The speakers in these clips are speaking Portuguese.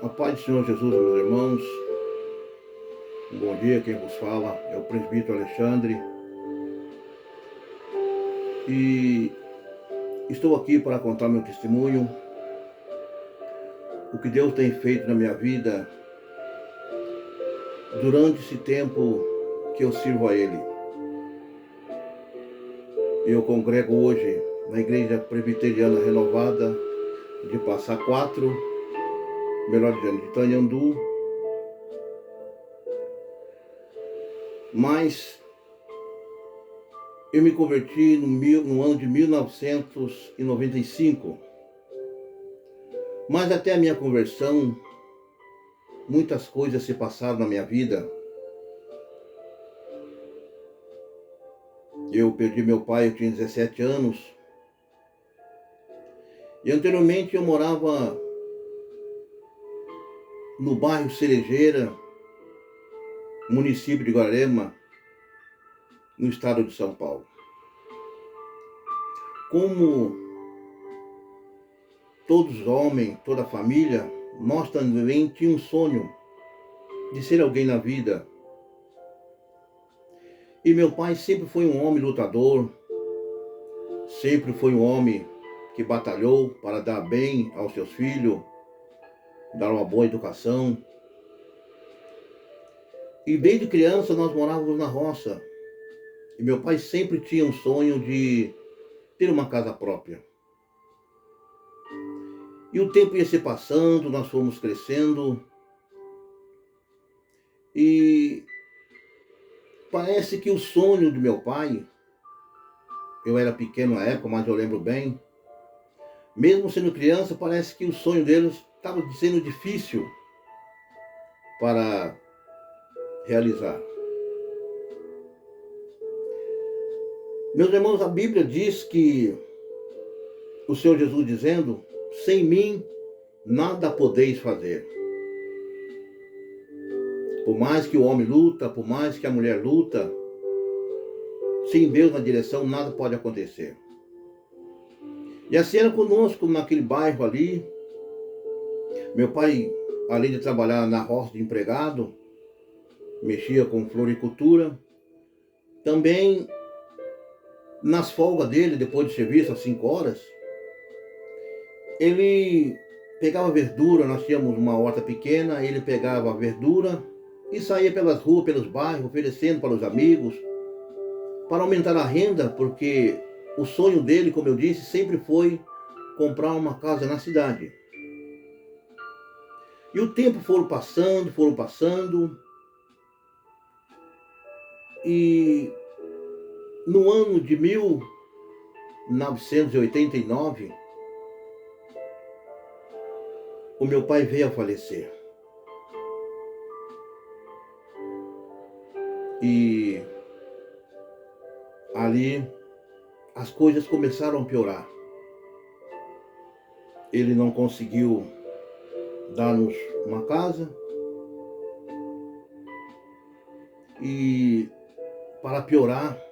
A paz do Senhor Jesus, meus irmãos. Um bom dia, quem vos fala é o presbítero Alexandre. E estou aqui para contar meu testemunho, o que Deus tem feito na minha vida durante esse tempo que eu sirvo a Ele. Eu congrego hoje na Igreja Presbiteriana Renovada de Passa Quatro, melhor dizendo, de Itanhandu. Mas eu me converti no ano de 1995. Mas até a minha conversão, muitas coisas se passaram na minha vida. Eu perdi meu pai, eu tinha 17 anos. E anteriormente eu morava no bairro Cerejeira, município de Guararema, no estado de São Paulo. Como todos os homens, toda a família, nós também tínhamos um sonho de ser alguém na vida. E meu pai sempre foi um homem lutador, sempre foi um homem que batalhou para dar bem aos seus filhos, dar uma boa educação. E desde criança nós morávamos na roça. E meu pai sempre tinha um sonho de ter uma casa própria. E o tempo ia se passando, nós fomos crescendo. E parece que o sonho do meu pai, eu era pequeno na época, mas eu lembro bem, mesmo sendo criança, parece que o sonho deles estava sendo difícil para realizar. Meus irmãos, a Bíblia diz que o Senhor Jesus dizendo: sem mim nada podeis fazer. Por mais que o homem luta, por mais que a mulher luta, sem Deus na direção nada pode acontecer. E assim era conosco naquele bairro ali. Meu pai, além de trabalhar na roça de empregado, mexia com floricultura. Também nas folgas dele, depois do serviço, às 5 horas, ele pegava verdura. Nós tínhamos uma horta pequena, ele pegava a verdura e saía pelas ruas, pelos bairros, oferecendo para os amigos, para aumentar a renda, porque o sonho dele, como eu disse, sempre foi comprar uma casa na cidade. E o tempo foram passando, e no ano de 1989, o meu pai veio a falecer. E ali as coisas começaram a piorar. Ele não conseguiu dar-nos uma casa. E para piorar,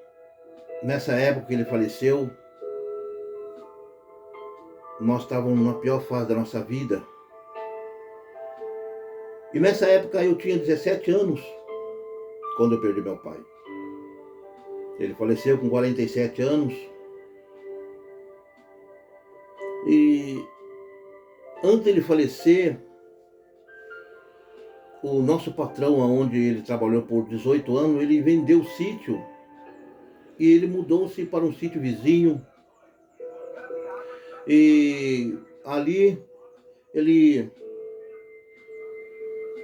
nessa época que ele faleceu, nós estávamos na pior fase da nossa vida. E nessa época eu tinha 17 anos, quando eu perdi meu pai. Ele faleceu com 47 anos. E antes de ele falecer, o nosso patrão, onde ele trabalhou por 18 anos, ele vendeu o sítio e ele mudou-se para um sítio vizinho. E ali ele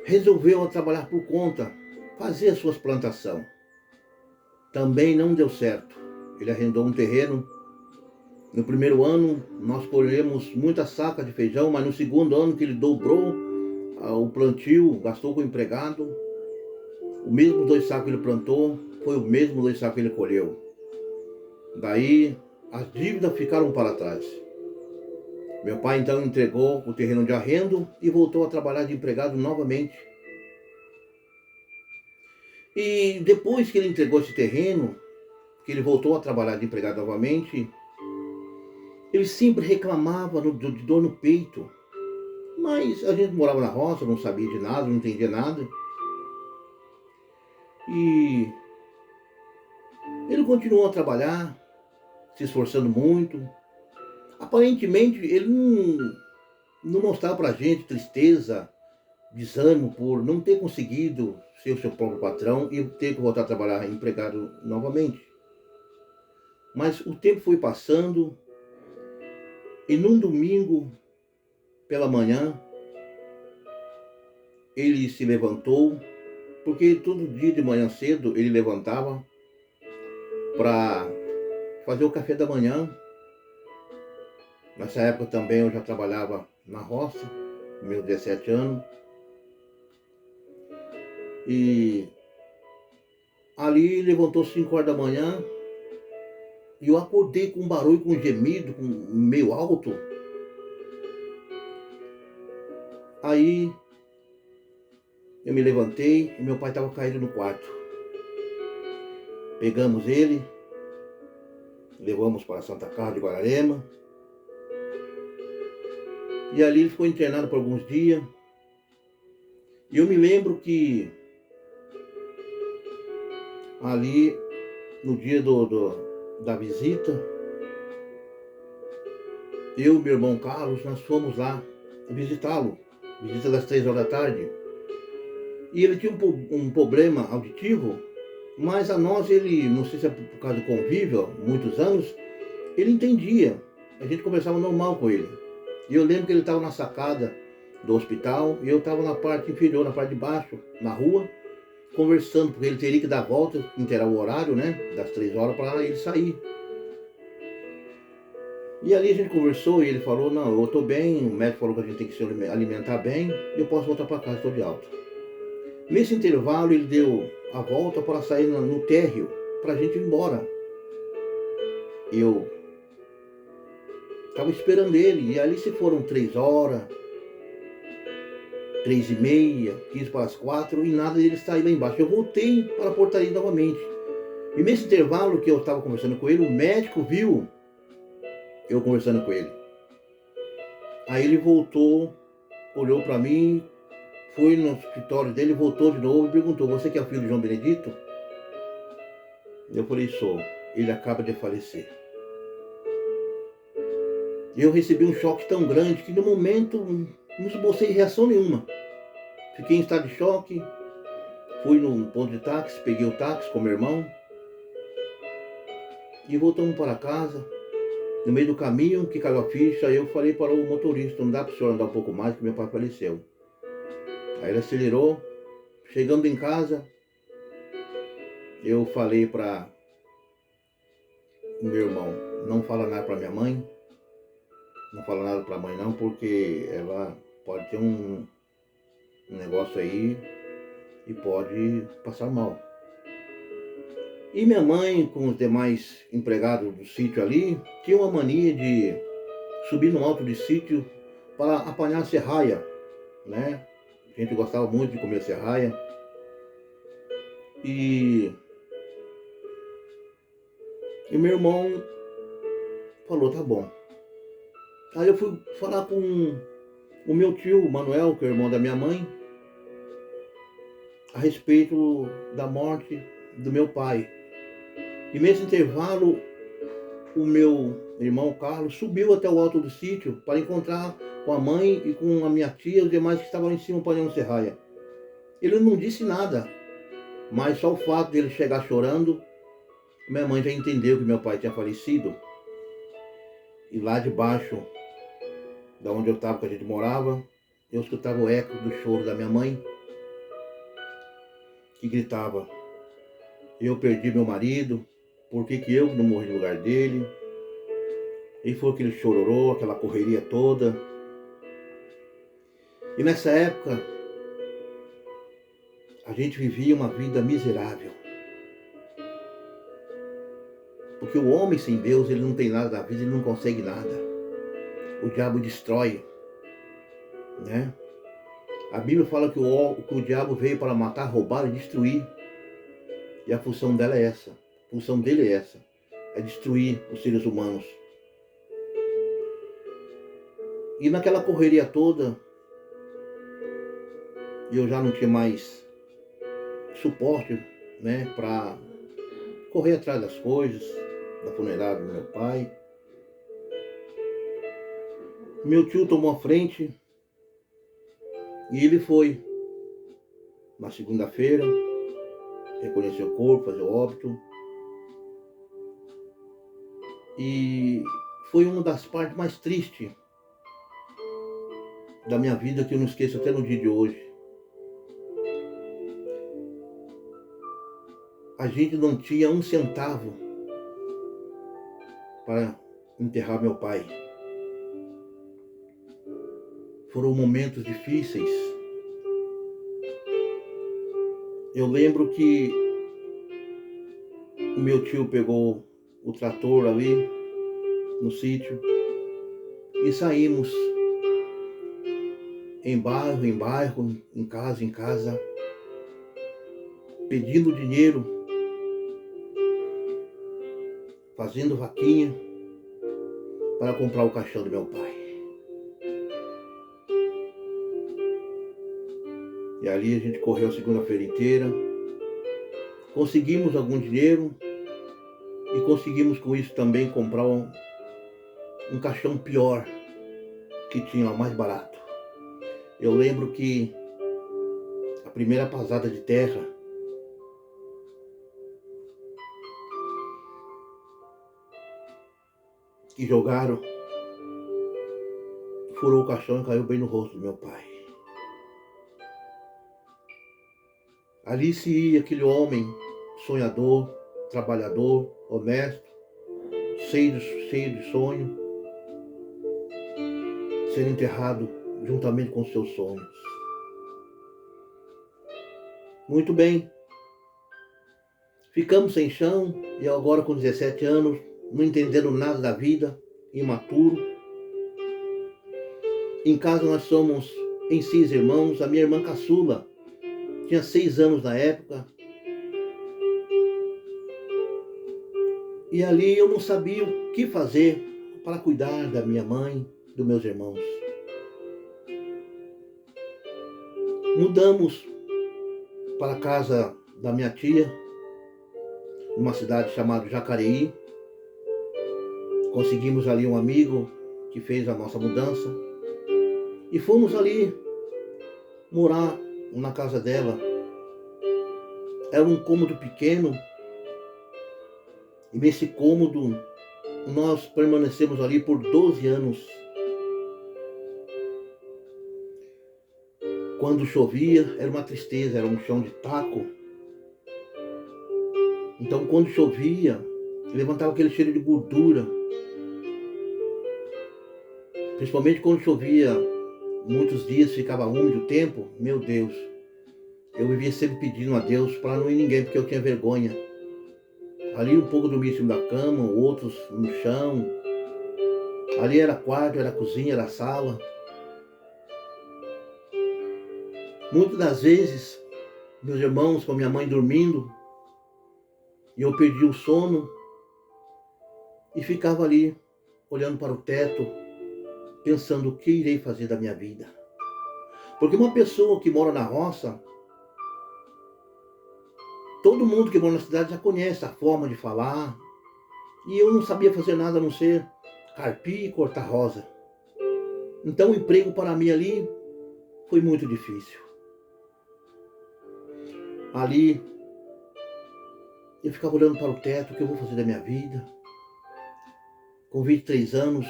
resolveu trabalhar por conta, fazer as suas plantações. Também não deu certo. Ele arrendou um terreno. No primeiro ano nós colhemos muita saca de feijão, mas no segundo ano que ele dobrou o plantio, gastou com o empregado, o mesmo 2 sacos que ele plantou, foi o mesmo 2 sacos que ele colheu. Daí as dívidas ficaram para trás. Meu pai então entregou o terreno de arrendo e voltou a trabalhar de empregado novamente. E depois que ele entregou esse terreno, que ele voltou a trabalhar de empregado novamente, ele sempre reclamava de dor no peito. Mas a gente morava na roça, não sabia de nada, não entendia nada. E ele continuou a trabalhar, se esforçando muito. Aparentemente, ele não mostrava pra gente tristeza, desânimo por não ter conseguido ser o seu próprio patrão e ter que voltar a trabalhar empregado novamente. Mas o tempo foi passando e num domingo pela manhã ele se levantou, porque todo dia de manhã cedo ele levantava para fazer o café da manhã. Nessa época também eu já trabalhava na roça, com meus 17 anos. E ali levantou 5 horas da manhã e eu acordei com um barulho, com um gemido, meio alto. Aí eu me levantei e meu pai estava caído no quarto. Pegamos ele, levamos para a Santa Casa de Guararema. E ali ele ficou internado por alguns dias. E eu me lembro que ali, no dia da visita, eu e meu irmão Carlos, nós fomos lá visitá-lo. Visita das 3 horas da tarde. E ele tinha um problema auditivo, mas a nós ele, não sei se é por causa do convívio, muitos anos, ele entendia. A gente conversava normal com ele. E eu lembro que ele estava na sacada do hospital e eu estava na parte inferior, na parte de baixo, na rua, conversando, porque ele teria que dar a volta, inteirar o horário, né, das 3 horas para ele sair. E ali a gente conversou e ele falou, não, eu estou bem, o médico falou que a gente tem que se alimentar bem, e eu posso voltar para casa, estou de alta. Nesse intervalo ele deu a volta para sair no térreo, para a gente ir embora. Eu estava esperando ele, e ali se foram 3 horas, 3h30, 15 para as 4, e nada dele sair lá embaixo. Eu voltei para a portaria novamente. E nesse intervalo que eu estava conversando com ele, o médico viu eu conversando com ele. Aí ele voltou, olhou para mim, foi no escritório dele, voltou de novo e perguntou, você que é o filho de João Benedito? Eu falei, sou. Ele acaba de falecer. Eu recebi um choque tão grande que no momento não esbocei reação nenhuma. Fiquei em estado de choque, fui num ponto de táxi, peguei o táxi com meu irmão e voltamos para casa. No meio do caminho, que caiu a ficha, eu falei para o motorista, não dá para o senhor andar um pouco mais, que meu pai faleceu. Aí ele acelerou. Chegando em casa, eu falei para o meu irmão, não fala nada para minha mãe, não fala nada para a mãe não, porque ela pode ter um negócio aí e pode passar mal. E minha mãe, com os demais empregados do sítio ali, tinha uma mania de subir no alto de sítio para apanhar serraia, né? A gente gostava muito de comer serraia. E meu irmão falou, tá bom. Aí eu fui falar com o meu tio, Manuel, que é o irmão da minha mãe, a respeito da morte do meu pai. E nesse intervalo, o meu irmão Carlos subiu até o alto do sítio para encontrar com a mãe e com a minha tia e os demais que estavam lá em cima apanhando serraia. Ele não disse nada, mas só o fato de ele chegar chorando, minha mãe já entendeu que meu pai tinha falecido. E lá debaixo, da onde eu estava, que a gente morava, eu escutava o eco do choro da minha mãe, que gritava, eu perdi meu marido, por que eu não morri no lugar dele? E foi aquele chororô, aquela correria toda. E nessa época, a gente vivia uma vida miserável. Porque o homem sem Deus, ele não tem nada da vida, ele não consegue nada. O diabo destrói, né? A Bíblia fala que o diabo veio para matar, roubar e destruir. E a função dela é essa. A função dele é essa. É destruir os seres humanos. E naquela correria toda, e eu já não tinha mais suporte, né, para correr atrás das coisas, da funerária do meu pai. Meu tio tomou a frente e ele foi na segunda-feira, reconhecer o corpo, fazer o óbito. E foi uma das partes mais tristes da minha vida que eu não esqueço até no dia de hoje. A gente não tinha um centavo para enterrar meu pai. Foram momentos difíceis. Eu lembro que o meu tio pegou o trator ali no sítio e saímos em bairro, em casa, pedindo dinheiro, fazendo vaquinha para comprar o caixão do meu pai. E ali a gente correu a segunda-feira inteira, conseguimos algum dinheiro e conseguimos com isso também comprar um caixão pior que tinha lá, mais barato. Eu lembro que a primeira pasada de terra que jogaram furou o caixão e caiu bem no rosto do meu pai. Ali se ia aquele homem sonhador, trabalhador, honesto, cheio de sonho, sendo enterrado juntamente com seus sonhos. Muito bem, ficamos sem chão e agora com 17 anos, não entendendo nada da vida, imaturo. Em casa nós somos em 6 irmãos, a minha irmã caçula tinha 6 anos na época. E ali eu não sabia o que fazer para cuidar da minha mãe, dos meus irmãos. Mudamos para a casa da minha tia, numa cidade chamada Jacareí. Conseguimos ali um amigo que fez a nossa mudança e fomos ali morar na casa dela. Era um cômodo pequeno e nesse cômodo nós permanecemos ali por 12 anos. Quando chovia era uma tristeza, era um chão de taco. Então quando chovia levantava aquele cheiro de gordura. Principalmente quando chovia, muitos dias ficava úmido o tempo, meu Deus. Eu vivia sempre pedindo a Deus para não ir ninguém, porque eu tinha vergonha. Ali um pouco dormia em cima da cama, outros no chão. Ali era quarto, era cozinha, era sala. Muitas das vezes, meus irmãos com a minha mãe dormindo, e eu perdi o sono e ficava ali, olhando para o teto, pensando o que irei fazer da minha vida. Porque uma pessoa que mora na roça, todo mundo que mora na cidade já conhece a forma de falar. E eu não sabia fazer nada a não ser carpir e cortar rosa. Então o emprego para mim ali foi muito difícil. Ali eu ficava olhando para o teto, o que eu vou fazer da minha vida. Com 23 anos,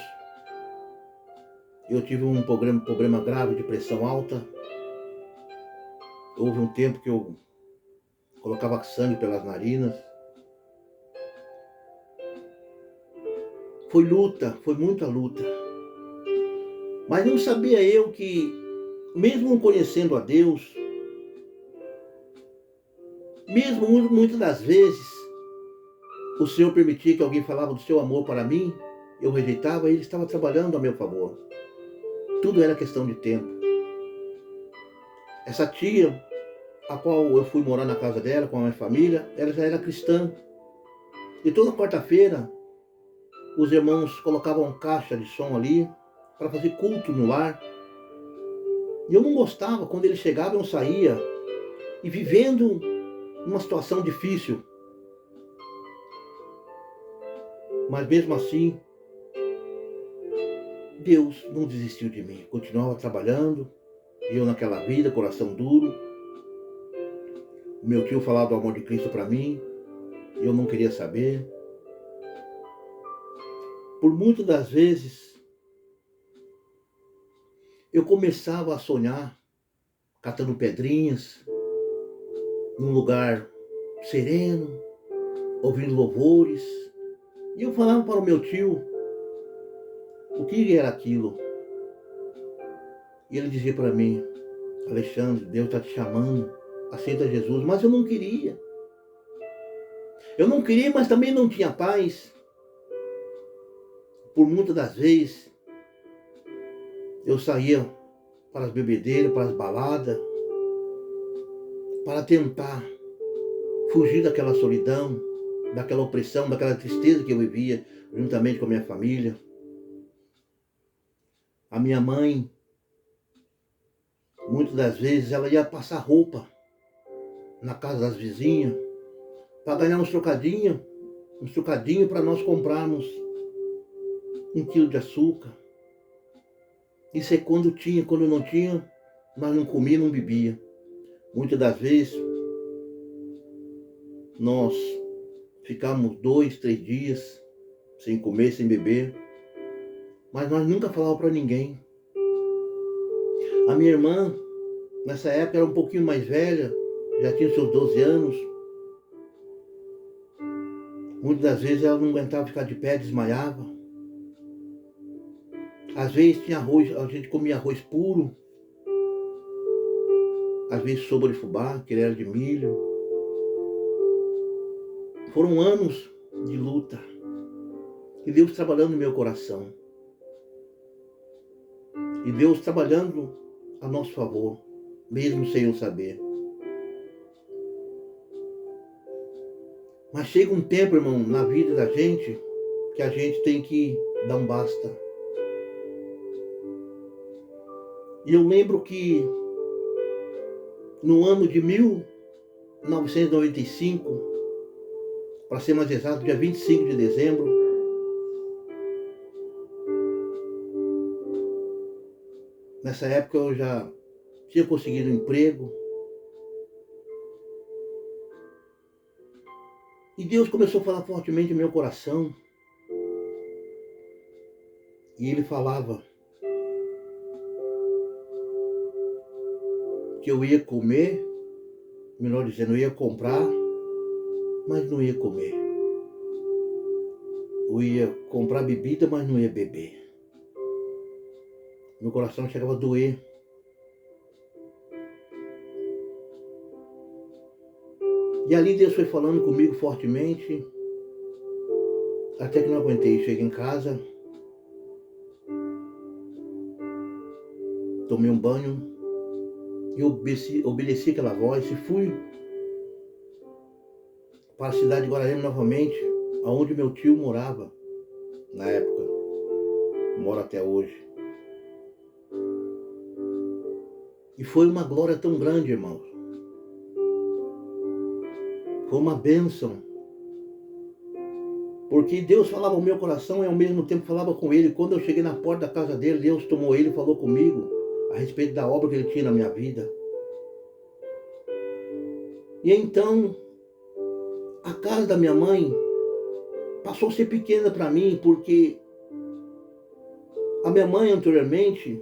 eu tive um problema grave de pressão alta. Houve um tempo que eu colocava sangue pelas narinas. Foi luta, foi muita luta. Mas não sabia eu que, mesmo conhecendo a Deus, mesmo muitas das vezes, o Senhor permitia que alguém falava do seu amor para mim, eu rejeitava e Ele estava trabalhando a meu favor. Tudo era questão de tempo. Essa tia, a qual eu fui morar na casa dela com a minha família, ela já era cristã. E toda quarta-feira, os irmãos colocavam caixa de som ali para fazer culto no lar. E eu não gostava quando ele chegava, eu saía, e vivendo uma situação difícil. Mas mesmo assim, Deus não desistiu de mim. Continuava trabalhando, eu naquela vida, coração duro. O meu tio falava do amor de Cristo para mim, eu não queria saber. Por muitas das vezes, eu começava a sonhar, catando pedrinhas, num lugar sereno, ouvindo louvores. E eu falava para o meu tio o que era aquilo. E ele dizia para mim: Alexandre, Deus está te chamando, aceita Jesus. Mas eu não queria. Eu não queria, mas também não tinha paz. Por muitas das vezes, eu saía para as bebedeiras, para as baladas, para tentar fugir daquela solidão, daquela opressão, daquela tristeza que eu vivia juntamente com a minha família. A minha mãe, muitas das vezes, ela ia passar roupa na casa das vizinhas para ganhar uns trocadinhos para nós comprarmos 1 quilo de açúcar. Isso é quando tinha, quando não tinha, nós não comia, não bebia. Muitas das vezes, nós ficamos 2, 3 dias sem comer, sem beber, mas nós nunca falávamos para ninguém. A minha irmã, nessa época, era um pouquinho mais velha, já tinha seus 12 anos. Muitas das vezes ela não aguentava ficar de pé, desmaiava. Às vezes tinha arroz, a gente comia arroz puro, às vezes sopa de fubá, que era de milho. Foram anos de luta e Deus trabalhando no meu coração. E Deus trabalhando a nosso favor, mesmo sem eu saber. Mas chega um tempo, irmão, na vida da gente, que a gente tem que dar um basta. E eu lembro que no ano de 1995, para ser mais exato, dia 25 de dezembro, nessa época eu já tinha conseguido um emprego. E Deus começou a falar fortemente no meu coração. E Ele falava que eu ia comer, melhor dizendo, eu ia comprar, mas não ia comer. Eu ia comprar bebida, mas não ia beber. Meu coração chegava a doer. E ali Deus foi falando comigo fortemente, até que não aguentei. Cheguei em casa, tomei um banho e obedeci aquela voz e fui para a cidade de Guararema novamente, aonde meu tio morava na época, mora até hoje. E foi uma glória tão grande, irmãos. Foi uma bênção. Porque Deus falava ao meu coração e ao mesmo tempo falava com ele. Quando eu cheguei na porta da casa dele, Deus tomou ele e falou comigo a respeito da obra que ele tinha na minha vida. E então, a casa da minha mãe passou a ser pequena para mim, porque a minha mãe anteriormente,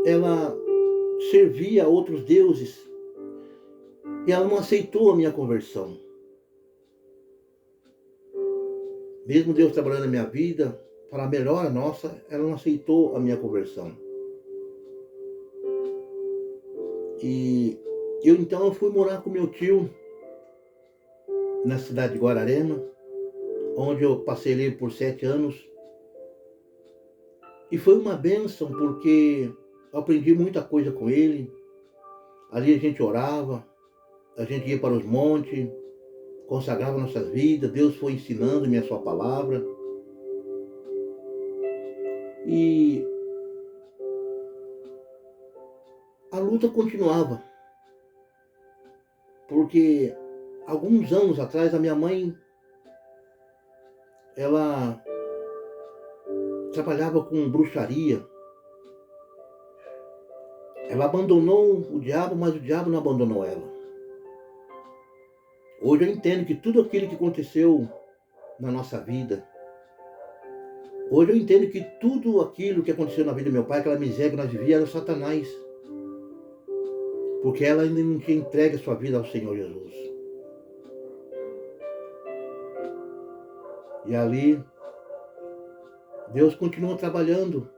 ela servia a outros deuses e ela não aceitou a minha conversão. Mesmo Deus trabalhando na minha vida, para a melhora nossa, ela não aceitou a minha conversão. E então eu fui morar com meu tio na cidade de Guararema, onde eu passei ali por 7 anos. E foi uma bênção, porque eu aprendi muita coisa com ele. Ali a gente orava, a gente ia para os montes, consagrava nossas vidas, Deus foi ensinando-me a sua palavra. E a luta continuava. Porque alguns anos atrás a minha mãe, ela trabalhava com bruxaria. Ela abandonou o diabo, mas o diabo não abandonou ela. Hoje eu entendo que tudo aquilo que aconteceu na nossa vida, hoje eu entendo que tudo aquilo que aconteceu na vida do meu pai, aquela miséria que nós vivíamos, era Satanás. Porque ela ainda não tinha entregue a sua vida ao Senhor Jesus. E ali, Deus continua trabalhando.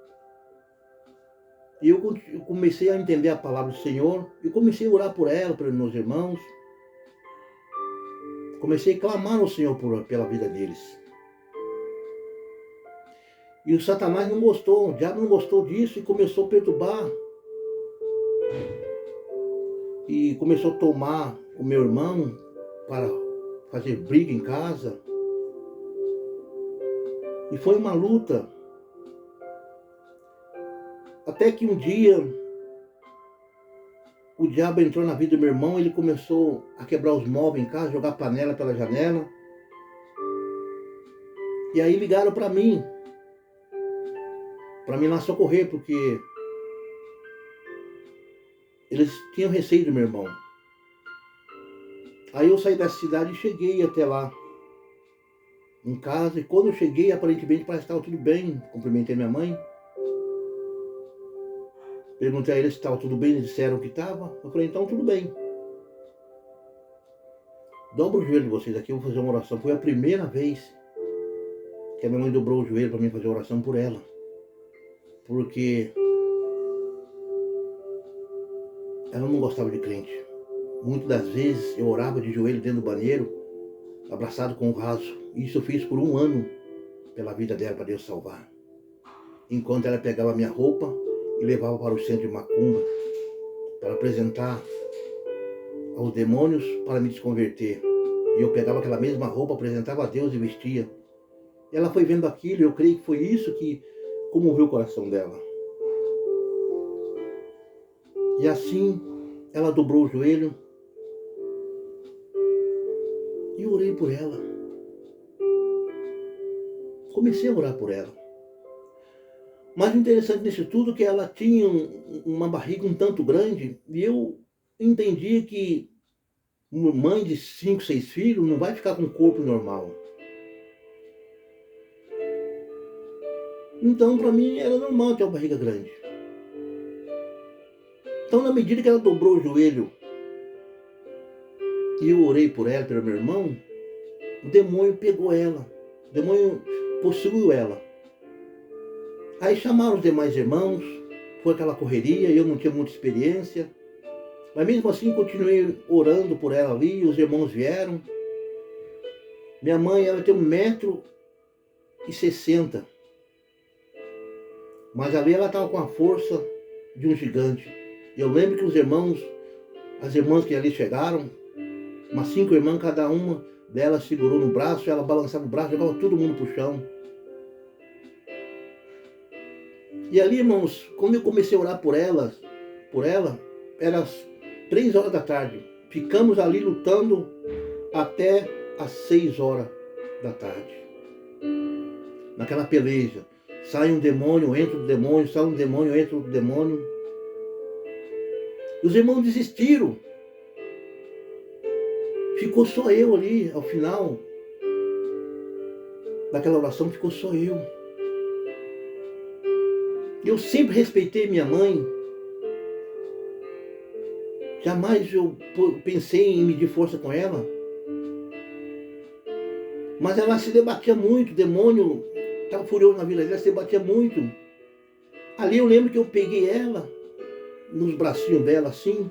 E eu comecei a entender a palavra do Senhor e comecei a orar por ela, pelos meus irmãos. Comecei a clamar ao Senhor pela vida deles. E o Satanás não gostou, o diabo não gostou disso e começou a perturbar. E começou a tomar o meu irmão para fazer briga em casa. E foi uma luta. Até que um dia o diabo entrou na vida do meu irmão, ele começou a quebrar os móveis em casa, jogar panela pela janela. E aí ligaram para mim lá socorrer, porque eles tinham receio do meu irmão. Aí eu saí da cidade e cheguei até lá, em casa, e quando eu cheguei, aparentemente parece que estava tudo bem. Cumprimentei minha mãe. Perguntei a eles se estava tudo bem, eles disseram que estava. Eu falei, então tudo bem. Dobra o joelho de vocês aqui, eu vou fazer uma oração. Foi a primeira vez que a minha mãe dobrou o joelho para mim fazer oração por ela. Porque ela não gostava de crente. Muitas das vezes eu orava de joelho dentro do banheiro, abraçado com o raso. Isso eu fiz por 1 ano pela vida dela, para Deus salvar. Enquanto ela pegava a minha roupa e levava para o centro de macumba para apresentar aos demônios para me desconverter. E eu pegava aquela mesma roupa, apresentava a Deus e vestia. E ela foi vendo aquilo, e eu creio que foi isso que comoveu o coração dela. E assim, ela dobrou o joelho e eu orei por ela. Comecei a orar por ela. Mas o interessante nisso tudo é que ela tinha uma barriga um tanto grande, e eu entendi que uma mãe de 5, 6 filhos não vai ficar com um corpo normal. Então, para mim, era normal ter uma barriga grande. Então, na medida que ela dobrou o joelho e eu orei por ela, pelo meu irmão, o demônio pegou ela. O demônio possuiu ela. Aí chamaram os demais irmãos, foi aquela correria, eu não tinha muita experiência. Mas mesmo assim, continuei orando por ela ali, os irmãos vieram. Minha mãe, ela tem 1,60 m. Mas ali ela estava com a força de um gigante. Eu lembro que os irmãos, as irmãs que ali chegaram, umas 5 irmãs, cada uma delas segurou no braço, ela balançava o braço, jogava todo mundo pro chão. E ali, irmãos, quando eu comecei a orar por ela, era às 3 horas da tarde. Ficamos ali lutando até às 6 horas da tarde. Naquela peleja. Sai um demônio, entra o demônio, sai um demônio, entra o demônio. Os irmãos desistiram. Ficou só eu ali, ao final daquela oração, ficou só eu. Eu sempre respeitei minha mãe. Jamais eu pensei em medir força com ela. Mas ela se debatia muito, o demônio estava furioso na vida dela, se debatia muito. Ali eu lembro que eu peguei ela, nos bracinhos dela assim,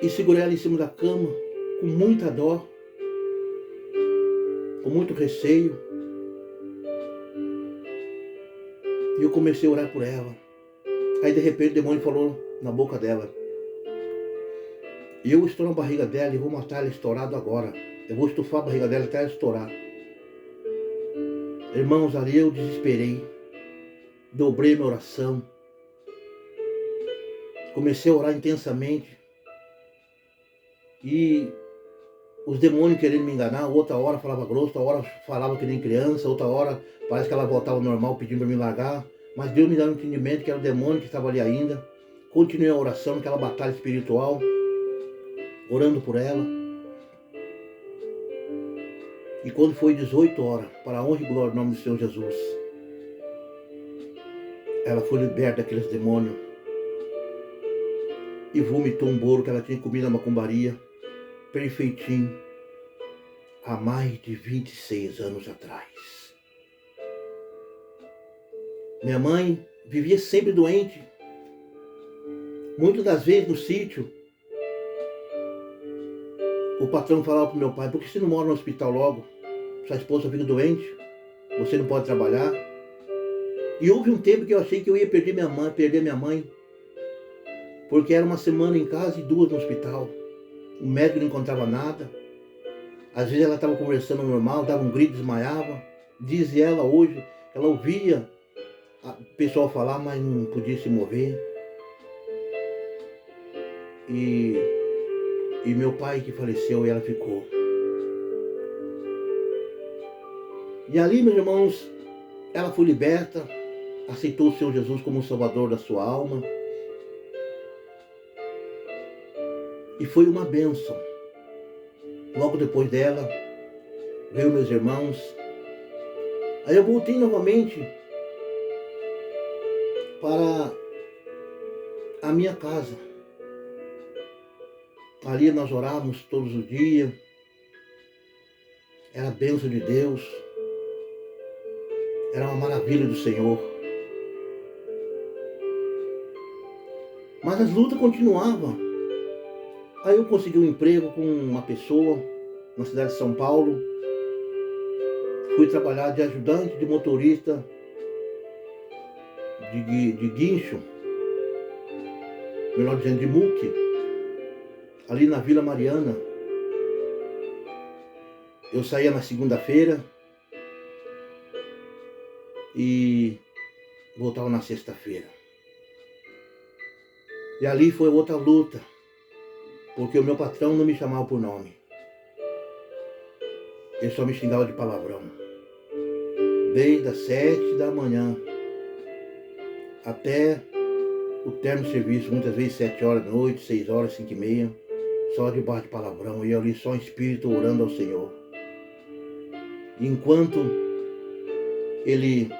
e segurei ela em cima da cama, com muita dó, com muito receio. E eu comecei a orar por ela. Aí de repente o demônio falou na boca dela: eu estou na barriga dela e vou matar ela estourado agora. Eu vou estufar a barriga dela até ela estourar. Irmãos, ali eu desesperei. Dobrei minha oração. Comecei a orar intensamente. E os demônios querendo me enganar, outra hora falava grosso, outra hora falava que nem criança, outra hora parece que ela voltava ao normal pedindo para me largar. Mas Deus me deu um entendimento que era o demônio que estava ali ainda. Continuei a oração, aquela batalha espiritual, orando por ela. E quando foi 18 horas, para a honra e glória do nome do Senhor Jesus, ela foi liberta daqueles demônios e vomitou um bolo que ela tinha comido na macumbaria, perfeitinho, há mais de 26 anos atrás. Minha mãe vivia sempre doente. Muitas das vezes no sítio, o patrão falava para o meu pai: por que você não mora no hospital logo? Sua esposa fica doente, você não pode trabalhar. E houve um tempo que eu achei que eu ia perder minha mãe, porque era uma semana em casa e 2 no hospital. O médico não encontrava nada. Às vezes ela estava conversando normal, dava um grito, desmaiava. Diz ela hoje, ela ouvia o pessoal falar, mas não podia se mover. E meu pai que faleceu, e ela ficou. E ali, meus irmãos, ela foi liberta, aceitou o Senhor Jesus como o Salvador da sua alma. E foi uma bênção. Logo depois dela, veio meus irmãos. Aí eu voltei novamente para a minha casa. Ali nós orávamos todos os dias. Era a bênção de Deus. Era uma maravilha do Senhor. Mas as lutas continuavam. Aí eu consegui um emprego com uma pessoa na cidade de São Paulo. Fui trabalhar de ajudante de motorista de guincho, melhor dizendo, de muque, ali na Vila Mariana. Eu saía na segunda-feira e voltava na sexta-feira. E ali foi outra luta, porque o meu patrão não me chamava por nome. Ele só me xingava de palavrão. Desde as 7 da manhã até o término do serviço, muitas vezes 7 horas da noite, 6 horas, 5 e meia, só debaixo de palavrão, e eu ali só em espírito orando ao Senhor. Enquanto ele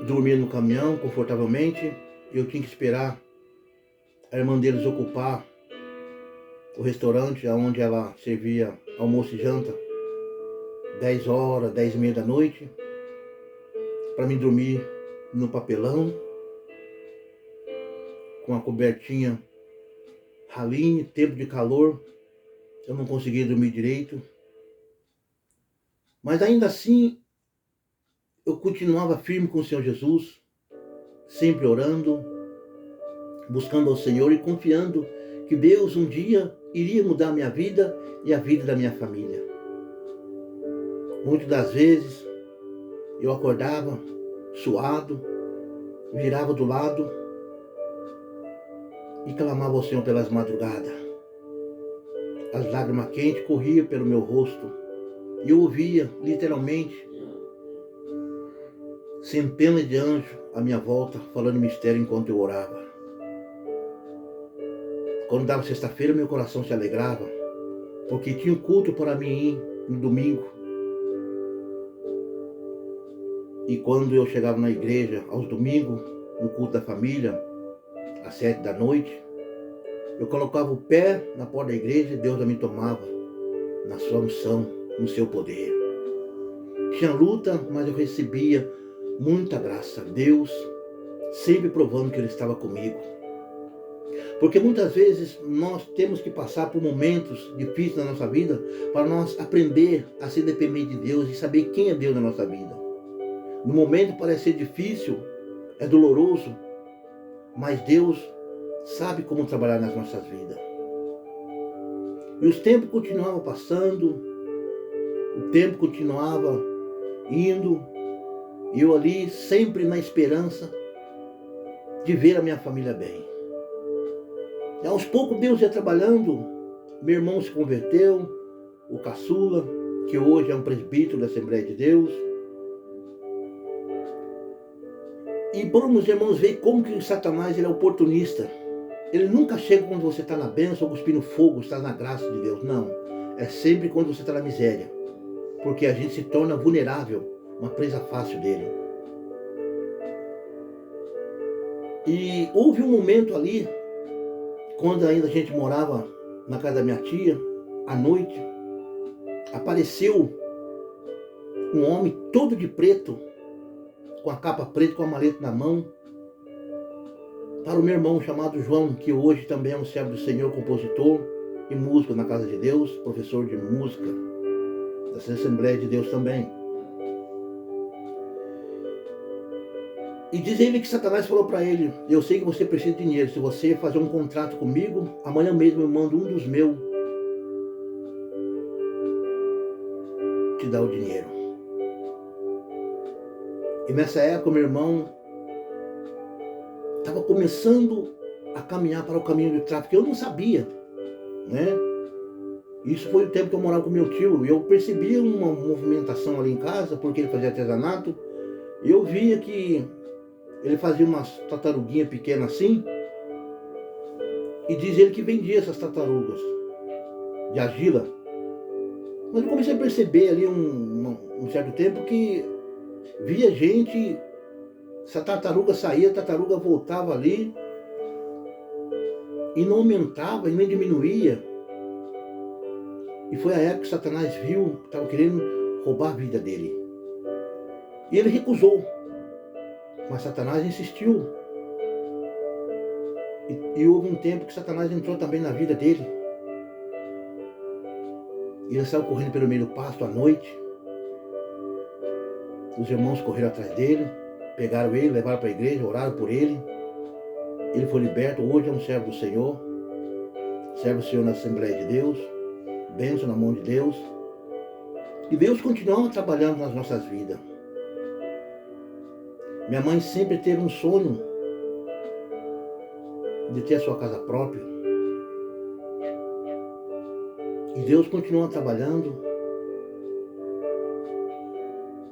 dormia no caminhão confortavelmente, eu tinha que esperar a irmã deles ocupar o restaurante onde ela servia almoço e janta, 10 horas, 10 e meia da noite, para mim dormir no papelão, com a cobertinha ralinha, tempo de calor, eu não conseguia dormir direito. Mas ainda assim, eu continuava firme com o Senhor Jesus, sempre orando, buscando ao Senhor e confiando que Deus um dia iria mudar a minha vida e a vida da minha família. Muitas das vezes, eu acordava suado, virava do lado e clamava ao Senhor pelas madrugadas. As lágrimas quentes corriam pelo meu rosto e eu ouvia, literalmente, centenas de anjos à minha volta falando mistério enquanto eu orava. Quando dava sexta-feira, meu coração se alegrava, porque tinha um culto para mim ir no domingo. E quando eu chegava na igreja, aos domingos, no culto da família, às 7 da noite, eu colocava o pé na porta da igreja e Deus me tomava na sua unção, no seu poder. Tinha luta, mas eu recebia muita graça. Deus sempre provando que Ele estava comigo. Porque muitas vezes nós temos que passar por momentos difíceis na nossa vida para nós aprender a ser dependente de Deus e saber quem é Deus na nossa vida. No momento parece ser difícil, é doloroso, mas Deus sabe como trabalhar nas nossas vidas. E os tempos continuavam passando, o tempo continuava indo, e eu ali sempre na esperança de ver a minha família bem. E aos poucos Deus ia trabalhando, meu irmão se converteu, o caçula, que hoje é um presbítero da Assembleia de Deus. E para os irmãos ver como que o Satanás ele é oportunista. Ele nunca chega quando você está na bênção, cuspindo fogo, está na graça de Deus. Não. É sempre quando você está na miséria. Porque a gente se torna vulnerável, uma presa fácil dele. E houve um momento ali, quando ainda a gente morava na casa da minha tia, à noite, apareceu um homem todo de preto, com a capa preta, com a maleta na mão, para o meu irmão chamado João, que hoje também é um servo do Senhor, compositor e músico na casa de Deus, professor de música da Assembleia de Deus também. E diz ele que Satanás falou para ele: eu sei que você precisa de dinheiro, se você fazer um contrato comigo, amanhã mesmo eu mando um dos meus te dar o dinheiro. E nessa época meu irmão estava começando a caminhar para o caminho do tráfico. Eu não sabia, né? Isso foi o tempo que eu morava com meu tio. E eu percebia uma movimentação ali em casa, porque ele fazia artesanato. E eu via que ele fazia umas tartaruguinhas pequenas assim. E diz ele que vendia essas tartarugas de argila. Mas eu comecei a perceber ali um certo tempo que via gente, essa tartaruga saía, a tartaruga voltava ali e não aumentava e nem diminuía. E foi a época que Satanás viu, estava querendo roubar a vida dele. E ele recusou. Mas Satanás insistiu. E houve um tempo que Satanás entrou também na vida dele. E ele saiu correndo pelo meio do pasto à noite. Os irmãos correram atrás dele, pegaram ele, levaram para a igreja, oraram por ele. Ele foi liberto, hoje é um servo do Senhor. Serve o Senhor na Assembleia de Deus. Bênção na mão de Deus. E Deus continua trabalhando nas nossas vidas. Minha mãe sempre teve um sonho de ter a sua casa própria. E Deus continua trabalhando.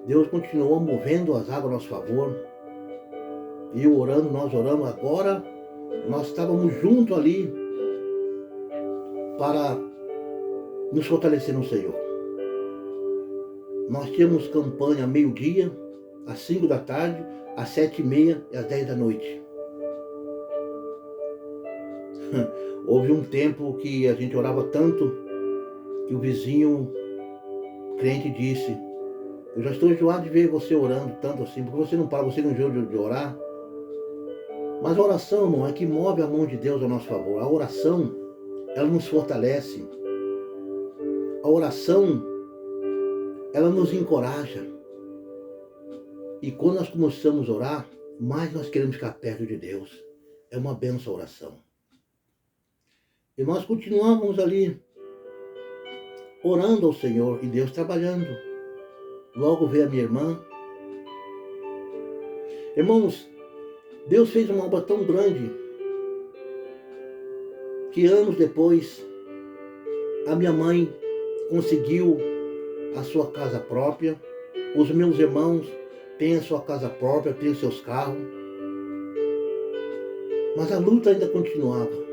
Deus continuou movendo as águas a nosso favor. E eu orando, nós oramos. Agora nós estávamos juntos ali para nos fortalecer no Senhor. Nós tínhamos campanha meio-dia, às 5 da tarde, às 7h30 e às 10 da noite. Houve um tempo que a gente orava tanto que o vizinho crente disse: eu já estou enjoado de ver você orando tanto assim, porque você não para, você não enjoa de orar. Mas a oração, irmão, é que move a mão de Deus a nosso favor. A oração, ela nos fortalece. A oração, ela nos encoraja. E quando nós começamos a orar, mais nós queremos ficar perto de Deus. É uma bênção a oração. E nós continuamos ali, orando ao Senhor e Deus trabalhando. Logo veio a minha irmã. Irmãos, Deus fez uma obra tão grande que anos depois a minha mãe conseguiu a sua casa própria. Os meus irmãos têm a sua casa própria, têm os seus carros. Mas a luta ainda continuava.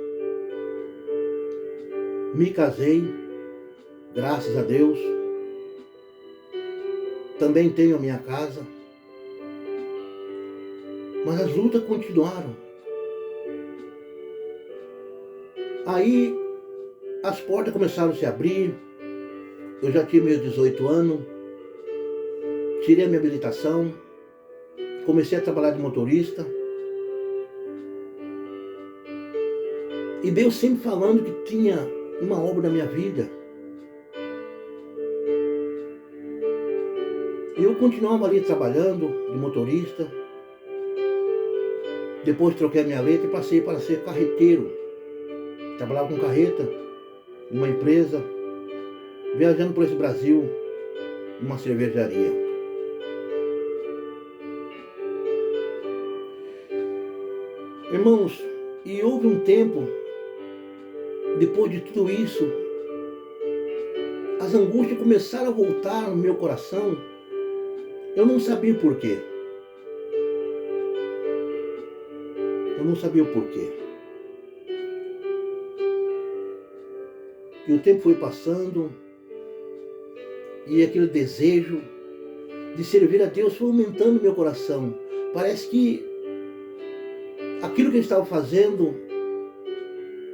Me casei, graças a Deus. Também tenho a minha casa. Mas as lutas continuaram. Aí as portas começaram a se abrir. Eu já tinha meus 18 anos. Tirei a minha habilitação. Comecei a trabalhar de motorista. E Deus sempre falando que tinha uma obra na minha vida. Eu continuava ali trabalhando de motorista. Depois troquei a minha letra e passei para ser carreteiro. Trabalhava com carreta, numa empresa, viajando por esse Brasil, numa cervejaria. Irmãos, e houve um tempo depois de tudo isso, as angústias começaram a voltar no meu coração. Eu não sabia o porquê. Eu não sabia o porquê. E o tempo foi passando e aquele desejo de servir a Deus foi aumentando no meu coração. Parece que aquilo que eu estava fazendo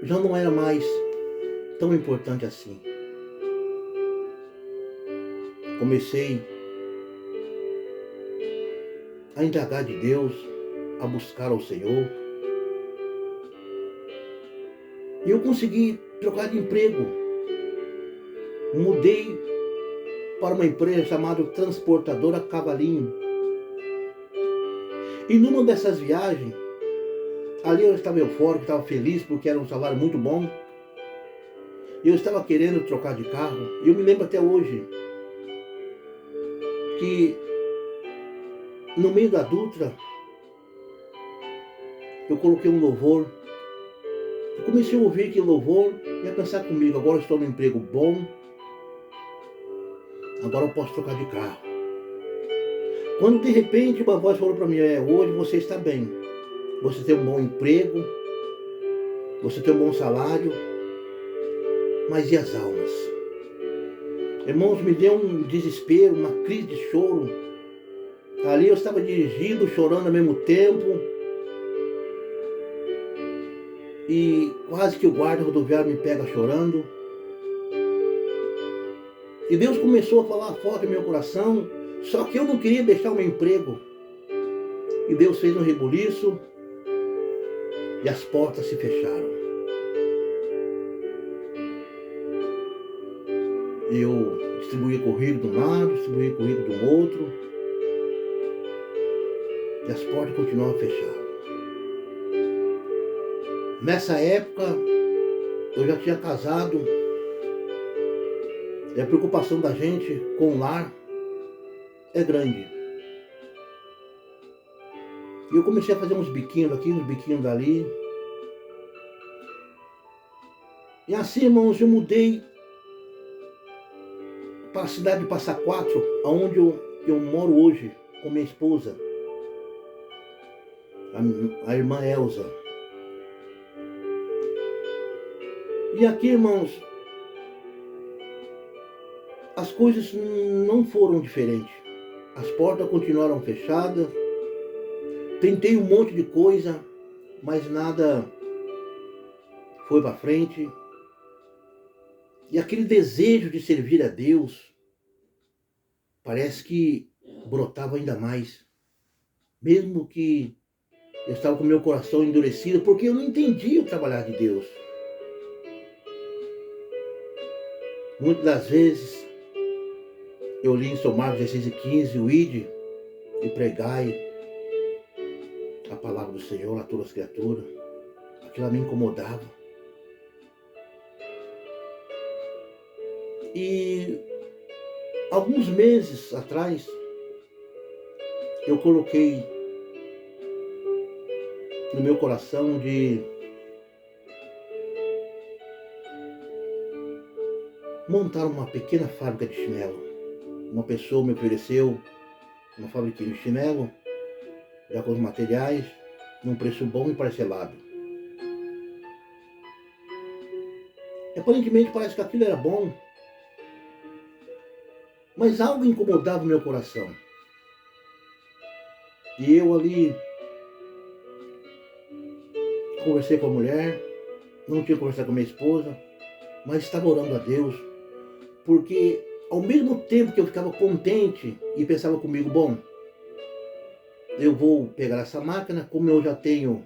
já não era mais tão importante assim. Comecei a indagar de Deus, a buscar ao Senhor. E eu consegui trocar de emprego. Mudei para uma empresa chamada Transportadora Cavalinho. E numa dessas viagens, ali eu estava eufórico, estava feliz porque era um salário muito bom. E eu estava querendo trocar de carro. E eu me lembro até hoje que no meio da Dutra eu coloquei um louvor. Eu comecei a ouvir aquele louvor e a pensar comigo, agora eu estou num emprego bom, agora eu posso trocar de carro. Quando de repente uma voz falou para mim, hoje você está bem, você tem um bom emprego, você tem um bom salário, mas e as almas? Irmãos, me deu um desespero, uma crise de choro. Ali eu estava dirigindo, chorando ao mesmo tempo. E quase que o guarda rodoviário me pega chorando. E Deus começou a falar forte no meu coração, só que eu não queria deixar o meu emprego. E Deus fez um rebuliço e as portas se fecharam. Eu distribuía currículo de um lado, distribuía currículo do outro. E as portas continuavam fechadas. Nessa época, eu já tinha casado. E a preocupação da gente com o lar é grande. E eu comecei a fazer uns biquinhos aqui, uns biquinhos dali. E assim, irmãos, eu mudei para a cidade de Passa Quatro, onde eu moro hoje com minha esposa, a irmã Elza. E aqui, irmãos, as coisas não foram diferentes. As portas continuaram fechadas. Tentei um monte de coisa, mas nada foi para frente. E aquele desejo de servir a Deus parece que brotava ainda mais. Mesmo que eu estava com meu coração endurecido, porque eu não entendia o trabalhar de Deus. Muitas das vezes eu li em São Marcos 16:15, o ide e pregai a palavra do Senhor a todas as criaturas. Aquilo me incomodava. E alguns meses atrás eu coloquei no meu coração de montar uma pequena fábrica de chinelo. Uma pessoa me ofereceu uma fabriquinha de chinelo, já com os materiais, num preço bom e parcelado. E aparentemente parece que aquilo era bom, mas algo incomodava o meu coração. E eu ali conversei com a mulher, não tinha conversado com a minha esposa, mas estava orando a Deus, porque ao mesmo tempo que eu ficava contente e pensava comigo, bom, eu vou pegar essa máquina, como eu já tenho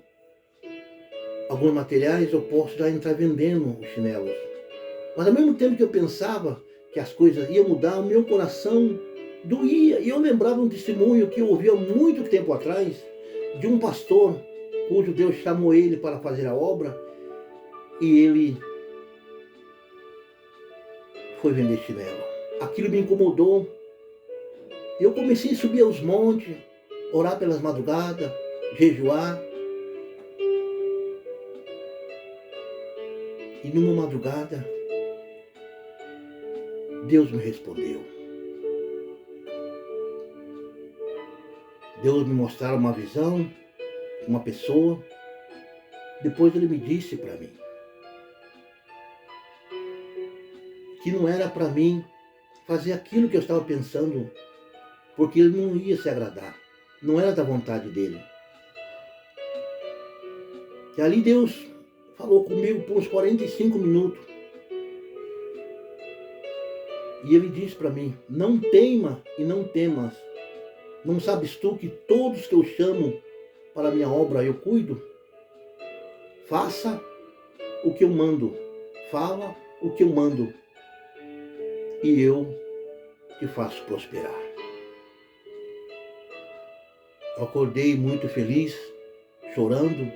alguns materiais, eu posso já entrar vendendo os chinelos. Mas ao mesmo tempo que eu pensava que as coisas iam mudar, o meu coração doía. E eu lembrava um testemunho que eu ouvi há muito tempo atrás, de um pastor, cujo Deus chamou ele para fazer a obra, e ele foi vender chinelo. Aquilo me incomodou. Eu comecei a subir aos montes, orar pelas madrugadas, jejuar. E numa madrugada, Deus me respondeu. Deus me mostrou uma visão, uma pessoa. Depois ele me disse para mim que não era para mim fazer aquilo que eu estava pensando, porque ele não ia se agradar, não era da vontade dele. E ali Deus falou comigo por uns 45 minutos. E ele disse para mim: não teima e não temas. Não sabes tu que todos que eu chamo para a minha obra eu cuido? Faça o que eu mando, fala o que eu mando, e eu te faço prosperar. Eu acordei muito feliz, chorando,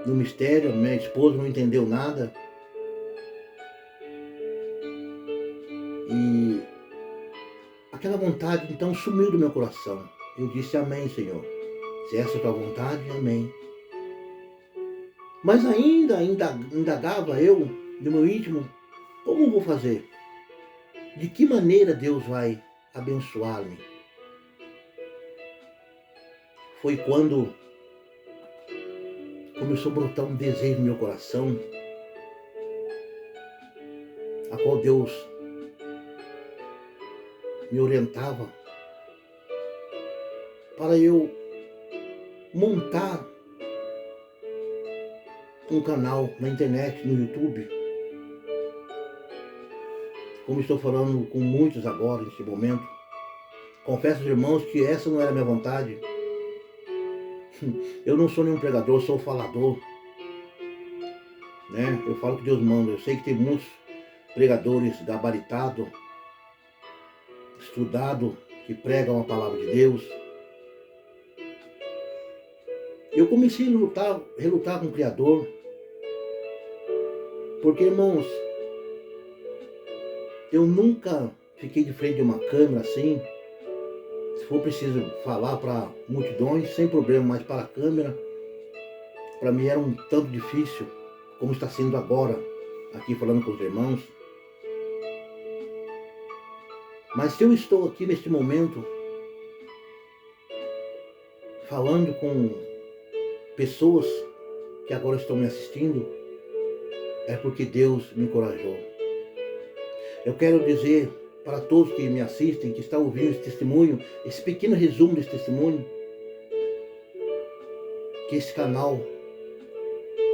no mistério. Minha esposa não entendeu nada. E aquela vontade então sumiu do meu coração. Eu disse: amém, Senhor. Se essa é a tua vontade, amém. Mas ainda indagava eu, no meu íntimo, como eu vou fazer? De que maneira Deus vai abençoar-me? Foi quando começou a brotar um desejo no meu coração, a qual Deus me orientava para eu montar um canal na internet, no YouTube. Como estou falando com muitos agora, neste momento, confesso aos irmãos que essa não era a minha vontade. Eu não sou nenhum pregador, sou falador, né? Eu falo que Deus manda. Eu sei que tem muitos pregadores gabaritados, estudados, que pregam a palavra de Deus. Eu comecei a relutar com o Criador, porque, irmãos, eu nunca fiquei de frente de uma câmera assim. Se for preciso falar para multidões, sem problema, mas para a câmera, para mim era um tanto difícil, como está sendo agora, aqui falando com os irmãos. Mas se eu estou aqui neste momento, falando com pessoas que agora estão me assistindo, é porque Deus me encorajou. Eu quero dizer para todos que me assistem, que estão ouvindo esse testemunho, esse pequeno resumo desse testemunho, que esse canal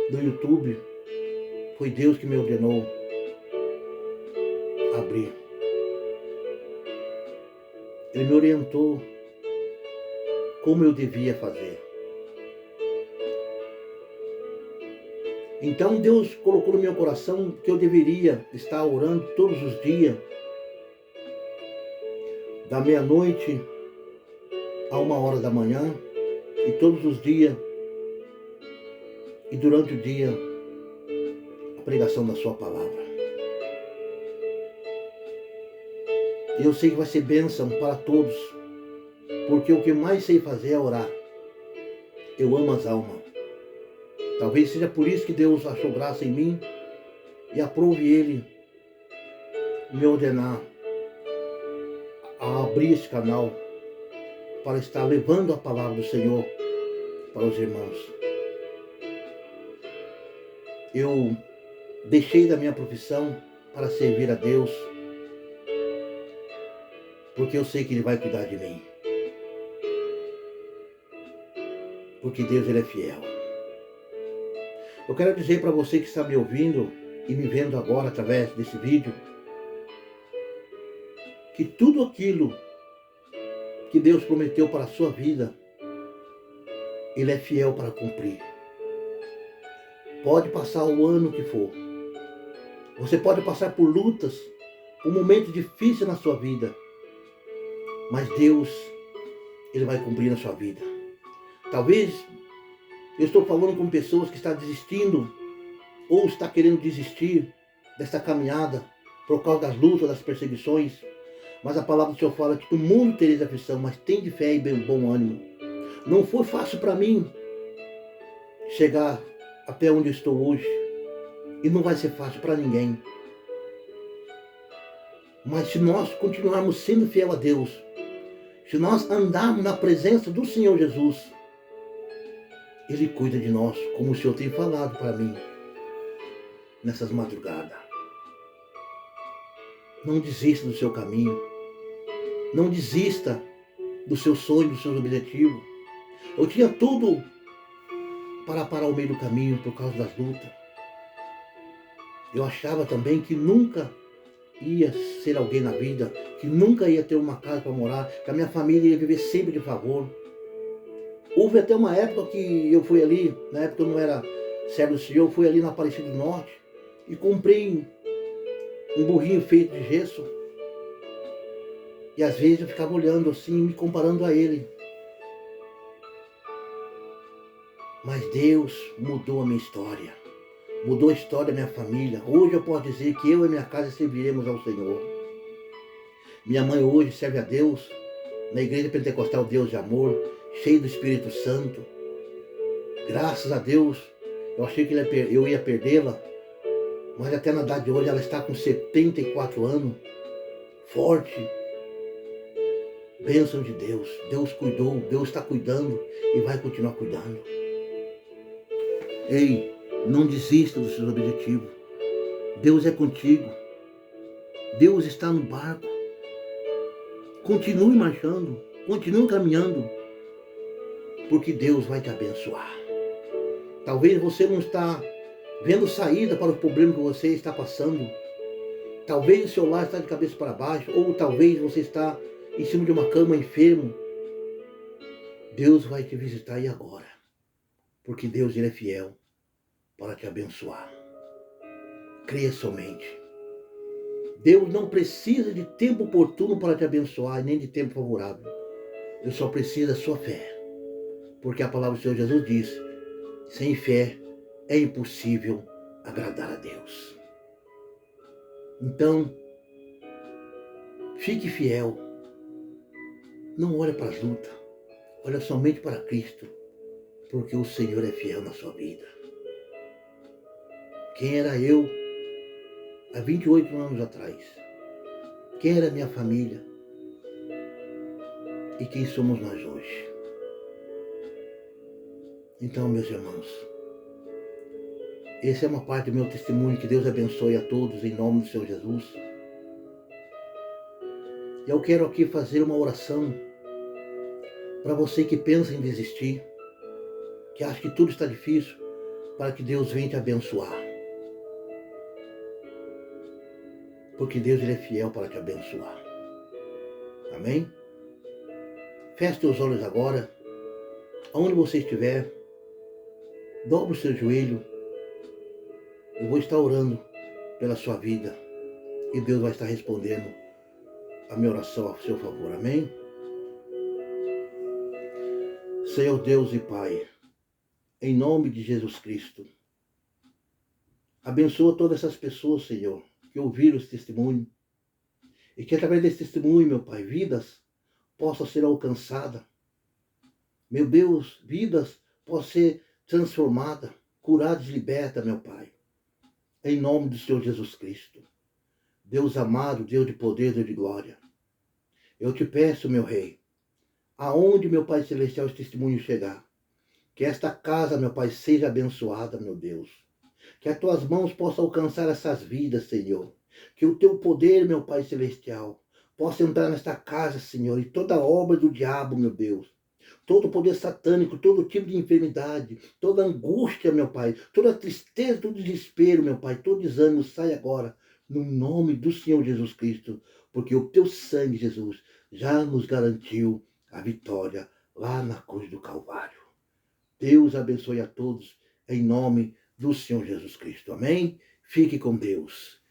do YouTube foi Deus que me ordenou abrir. Ele me orientou como eu devia fazer. Então Deus colocou no meu coração que eu deveria estar orando todos os dias, da meia-noite a 1h da manhã, e todos os dias, e durante o dia, a pregação da sua palavra. E eu sei que vai ser bênção para todos, porque o que mais sei fazer é orar. Eu amo as almas. Talvez seja por isso que Deus achou graça em mim e aprove Ele me ordenar a abrir esse canal para estar levando a palavra do Senhor para os irmãos. Eu deixei da minha profissão para servir a Deus, porque eu sei que Ele vai cuidar de mim. Porque Deus, Ele é fiel. Eu quero dizer para você que está me ouvindo e me vendo agora através desse vídeo, que tudo aquilo que Deus prometeu para a sua vida, Ele é fiel para cumprir. Pode passar o ano que for. Você pode passar por lutas, por momentos difíceis na sua vida, mas Deus, Ele vai cumprir na sua vida. Talvez eu estou falando com pessoas que estão desistindo ou está querendo desistir desta caminhada por causa das lutas, das perseguições. Mas a palavra do Senhor fala que no mundo tereis aflição, mas tem de fé e bom ânimo. Não foi fácil para mim chegar até onde eu estou hoje. E não vai ser fácil para ninguém. Mas se nós continuarmos sendo fiel a Deus, se nós andarmos na presença do Senhor Jesus, Ele cuida de nós, como o Senhor tem falado para mim nessas madrugadas. Não desista do seu caminho. Não desista do seu sonho, do seu objetivo. Eu tinha tudo para parar ao meio do caminho por causa das lutas. Eu achava também que nunca ia ser alguém na vida, que nunca ia ter uma casa para morar, que a minha família ia viver sempre de favor. Houve até uma época que eu fui ali, na época eu não era servo do Senhor, eu fui ali na Aparecida do Norte e comprei um burrinho feito de gesso. E às vezes eu ficava olhando assim, me comparando a ele. Mas Deus mudou a minha história. Mudou a história da minha família. Hoje eu posso dizer que eu e minha casa serviremos ao Senhor. Minha mãe hoje serve a Deus na Igreja Pentecostal Deus de Amor, cheio do Espírito Santo. Graças a Deus, eu achei que eu ia perdê-la, mas até na idade de hoje ela está com 74 anos, forte. Bênção de Deus. Deus cuidou, Deus está cuidando e vai continuar cuidando. Ei, não desista dos seus objetivos. Deus é contigo. Deus está no barco. Continue marchando, continue caminhando, porque Deus vai te abençoar. Talvez você não está vendo saída para o problema que você está passando. Talvez o seu lar está de cabeça para baixo, ou talvez você está em cima de uma cama enfermo. Deus vai te visitar e agora, porque Deus ele é fiel para te abençoar. Creia somente. Deus não precisa de tempo oportuno para te abençoar, nem de tempo favorável. Ele só precisa da sua fé. Porque a palavra do Senhor Jesus diz, sem fé é impossível agradar a Deus. Então, fique fiel. Não olhe para as lutas. Olha somente para Cristo. Porque o Senhor é fiel na sua vida. Quem era eu há 28 anos atrás? Quem era minha família? E quem somos nós hoje? Então, meus irmãos, essa é uma parte do meu testemunho. Que Deus abençoe a todos em nome do Senhor Jesus. Eu quero aqui fazer uma oração para você que pensa em desistir, que acha que tudo está difícil, para que Deus venha te abençoar. Porque Deus ele é fiel para te abençoar. Amém? Feche teus olhos agora. Aonde você estiver, dobre o seu joelho. Eu vou estar orando pela sua vida. E Deus vai estar respondendo a minha oração a seu favor. Amém? Senhor Deus e Pai, em nome de Jesus Cristo, abençoa todas essas pessoas, Senhor, que ouviram esse testemunho. E que através desse testemunho, meu Pai, vidas possam ser alcançadas. Meu Deus, vidas possam ser transformadas, curadas e libertas, meu Pai. Em nome do Senhor Jesus Cristo. Deus amado, Deus de poder, Deus de glória. Eu te peço, meu Rei, aonde, meu Pai Celestial, esse testemunho chegar, que esta casa, meu Pai, seja abençoada, meu Deus. Que as tuas mãos possam alcançar essas vidas, Senhor. Que o teu poder, meu Pai Celestial, possa entrar nesta casa, Senhor, e toda obra do diabo, meu Deus. Todo poder satânico, todo tipo de enfermidade, toda angústia, meu Pai, toda tristeza, todo desespero, meu Pai, todo desânimo, sai agora, no nome do Senhor Jesus Cristo, porque o teu sangue, Jesus, já nos garantiu a vitória lá na cruz do Calvário. Deus abençoe a todos, em nome do Senhor Jesus Cristo. Amém? Fique com Deus.